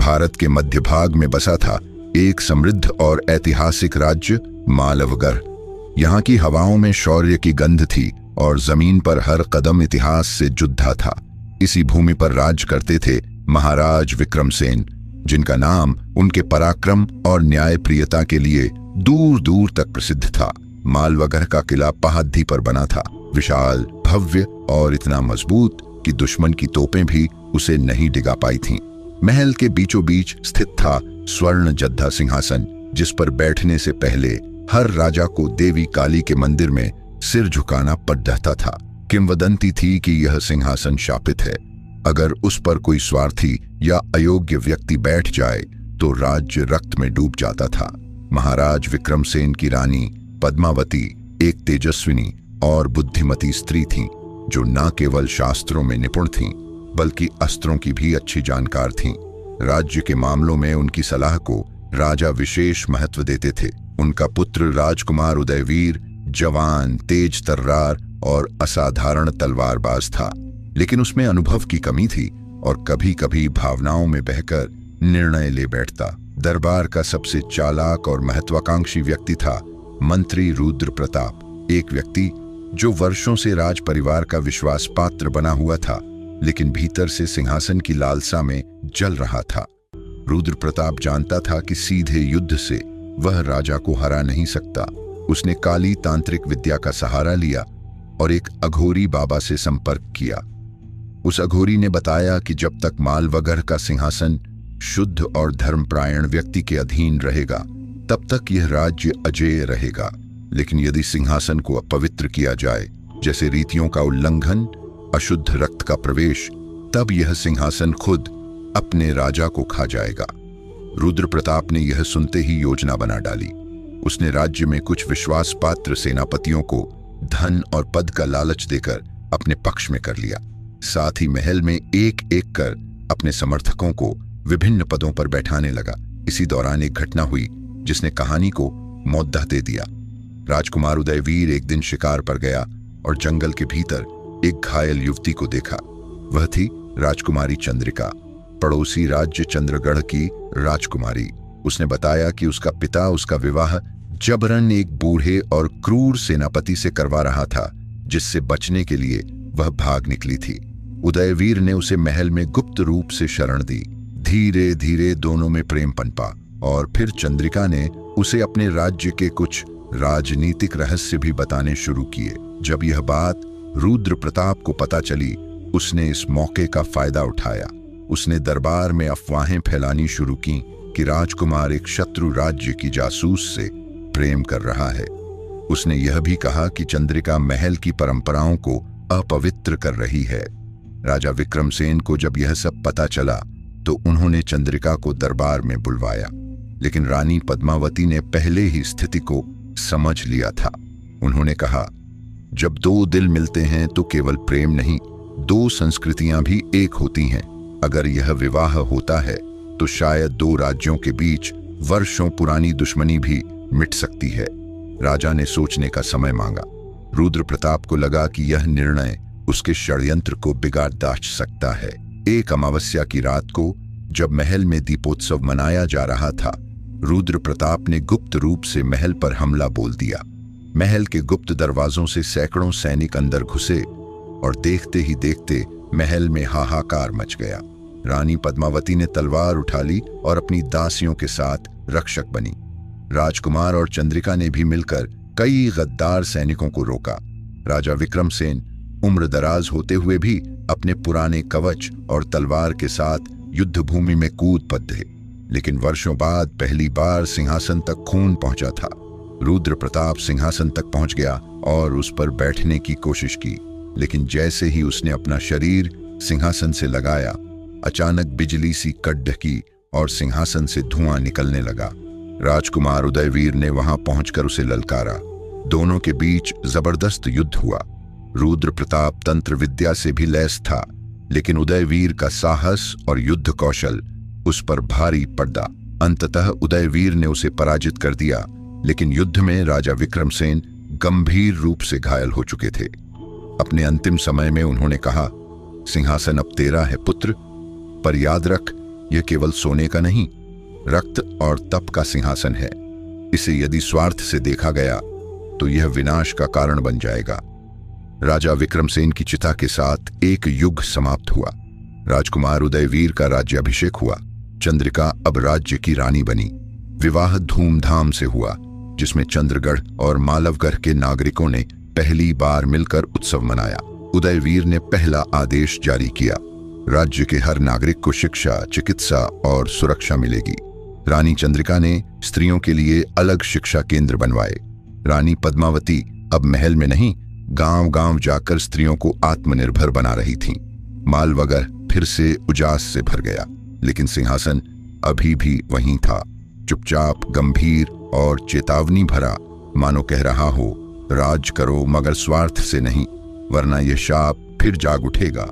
भारत के मध्य भाग में बसा था एक समृद्ध और ऐतिहासिक राज्य मालवगढ़। यहाँ की हवाओं में शौर्य की गंध थी और जमीन पर हर कदम इतिहास से जुद्धा था। इसी भूमि पर राज करते थे महाराज विक्रमसेन, जिनका नाम उनके पराक्रम और न्यायप्रियता के लिए दूर दूर तक प्रसिद्ध था। मालवगढ़ का किला पहाड़ी पर बना था, विशाल, भव्य और इतना मजबूत कि दुश्मन की तोपें भी उसे नहीं डिगा पाई थीं। महल के बीचों बीच स्थित था स्वर्ण जद्दा सिंहासन, जिस पर बैठने से पहले हर राजा को देवी काली के मंदिर में सिर झुकाना पड़ता था। किंवदंती थी कि यह सिंहासन शापित है। अगर उस पर कोई स्वार्थी या अयोग्य व्यक्ति बैठ जाए तो राज्य रक्त में डूब जाता था। महाराज विक्रमसेन की रानी पद्मावती एक तेजस्विनी और बुद्धिमती स्त्री थीं, जो न केवल शास्त्रों में निपुण थीं बल्कि अस्त्रों की भी अच्छी जानकार थीं। राज्य के मामलों में उनकी सलाह को राजा विशेष महत्व देते थे। उनका पुत्र राजकुमार उदयवीर जवान, तेज तर्रार और असाधारण तलवारबाज था, लेकिन उसमें अनुभव की कमी थी और कभी कभी भावनाओं में बहकर निर्णय ले बैठता। दरबार का सबसे चालाक और महत्वाकांक्षी व्यक्ति था मंत्री रुद्र प्रताप, एक व्यक्ति जो वर्षों से राज परिवार का विश्वास पात्र बना हुआ था, लेकिन भीतर से सिंहासन की लालसा में जल रहा था। रुद्र प्रताप जानता था कि सीधे युद्ध से वह राजा को हरा नहीं सकता। उसने काली तांत्रिक विद्या का सहारा लिया और एक अघोरी बाबा से संपर्क किया। उस अघोरी ने बताया कि जब तक मालवगढ़ का सिंहासन शुद्ध और धर्मपरायण व्यक्ति के अधीन रहेगा, तब तक यह राज्य अजेय रहेगा, लेकिन यदि सिंहासन को अपवित्र किया जाए, जैसे रीतियों का उल्लंघन, अशुद्ध रक्त का प्रवेश, तब यह सिंहासन खुद अपने राजा को खा जाएगा। रुद्र प्रताप ने यह सुनते ही योजना बना डाली। उसने राज्य में कुछ विश्वास पात्र सेनापतियों को धन और पद का लालच देकर अपने पक्ष में कर लिया। साथ ही महल में एक एक कर अपने समर्थकों को विभिन्न पदों पर बैठाने लगा। इसी दौरान एक घटना हुई जिसने कहानी को मौद्दा दे दिया। राजकुमार उदयवीर एक दिन शिकार पर गया और जंगल के भीतर एक घायल युवती को देखा। वह थी राजकुमारी चंद्रिका, पड़ोसी राज्य चंद्रगढ़ की राजकुमारी। उसने बताया कि उसका पिता उसका विवाह जबरन एक बूढ़े और क्रूर सेनापति से करवा रहा था, जिससे बचने के लिए वह भाग निकली थी। उदयवीर ने उसे महल में गुप्त रूप से शरण दी। धीरे धीरे दोनों में प्रेम पनपा और फिर चंद्रिका ने उसे अपने राज्य के कुछ राजनीतिक रहस्य भी बताने शुरू किए। जब यह बात रुद्र प्रताप को पता चली, उसने इस मौके का फायदा उठाया। उसने दरबार में अफवाहें फैलानी शुरू की कि राजकुमार एक शत्रु राज्य की जासूस से प्रेम कर रहा है। उसने यह भी कहा कि चंद्रिका महल की परंपराओं को अपवित्र कर रही है। राजा विक्रमसेन को जब यह सब पता चला तो उन्होंने चंद्रिका को दरबार में बुलवाया, लेकिन रानी पद्मावती ने पहले ही स्थिति को समझ लिया था। उन्होंने कहा, जब दो दिल मिलते हैं तो केवल प्रेम नहीं, दो संस्कृतियां भी एक होती हैं। अगर यह विवाह होता है तो शायद दो राज्यों के बीच वर्षों पुरानी दुश्मनी भी मिट सकती है। राजा ने सोचने का समय मांगा। रुद्र प्रताप को लगा कि यह निर्णय उसके षड्यंत्र को बिगाड़ दाच सकता है। एक अमावस्या की रात को जब महल में दीपोत्सव मनाया जा रहा था, रुद्र प्रताप ने गुप्त रूप से महल पर हमला बोल दिया। महल के गुप्त दरवाजों से सैकड़ों सैनिक अंदर घुसे और देखते ही देखते महल में हाहाकार मच गया। रानी पद्मावती ने तलवार उठा ली और अपनी दासियों के साथ रक्षक बनी। राजकुमार और चंद्रिका ने भी मिलकर कई गद्दार सैनिकों को रोका। राजा विक्रमसेन उम्र दराज होते हुए भी अपने पुराने कवच और तलवार के साथ युद्ध भूमि में कूद पड़े, लेकिन वर्षों बाद पहली बार सिंहासन तक खून पहुंचा था। रुद्र प्रताप सिंहासन तक पहुंच गया और उस पर बैठने की कोशिश की, लेकिन जैसे ही उसने अपना शरीर सिंहासन से लगाया, अचानक बिजली सी कट ढकी और सिंहासन से धुआं निकलने लगा। राजकुमार उदयवीर ने वहां पहुंचकर उसे ललकारा। दोनों के बीच जबरदस्त युद्ध हुआ। रुद्र प्रताप तंत्र विद्या से भी लैस था, लेकिन उदयवीर का साहस और युद्ध कौशल उस पर भारी पड़ा। अंततः उदयवीर ने उसे पराजित कर दिया, लेकिन युद्ध में राजा विक्रमसेन गंभीर रूप से घायल हो चुके थे। अपने अंतिम समय में उन्होंने कहा, सिंहासन अब तेरा है पुत्र, पर याद रख यह केवल सोने का नहीं, रक्त और तप का सिंहासन है। इसे यदि स्वार्थ से देखा गया तो यह विनाश का कारण बन जाएगा। राजा विक्रमसेन की चिता के साथ एक युग समाप्त हुआ। राजकुमार उदयवीर का राज्याभिषेक हुआ। चंद्रिका अब राज्य की रानी बनी। विवाह धूमधाम से हुआ, जिसमें चंद्रगढ़ और मालवगढ़ के नागरिकों ने पहली बार मिलकर उत्सव मनाया। उदयवीर ने पहला आदेश जारी किया, राज्य के हर नागरिक को शिक्षा, चिकित्सा और सुरक्षा मिलेगी। रानी चंद्रिका ने स्त्रियों के लिए अलग शिक्षा केंद्र बनवाए। रानी पद्मावती अब महल में नहीं, गांव-गांव जाकर स्त्रियों को आत्मनिर्भर बना रही थीं। मालवगढ़ फिर से उजास से भर गया, लेकिन सिंहासन अभी भी वहीं था, चुपचाप, गंभीर और चेतावनी भरा, मानो कह रहा हो, राज करो मगर स्वार्थ से नहीं, वरना यह शाप फिर जाग उठेगा।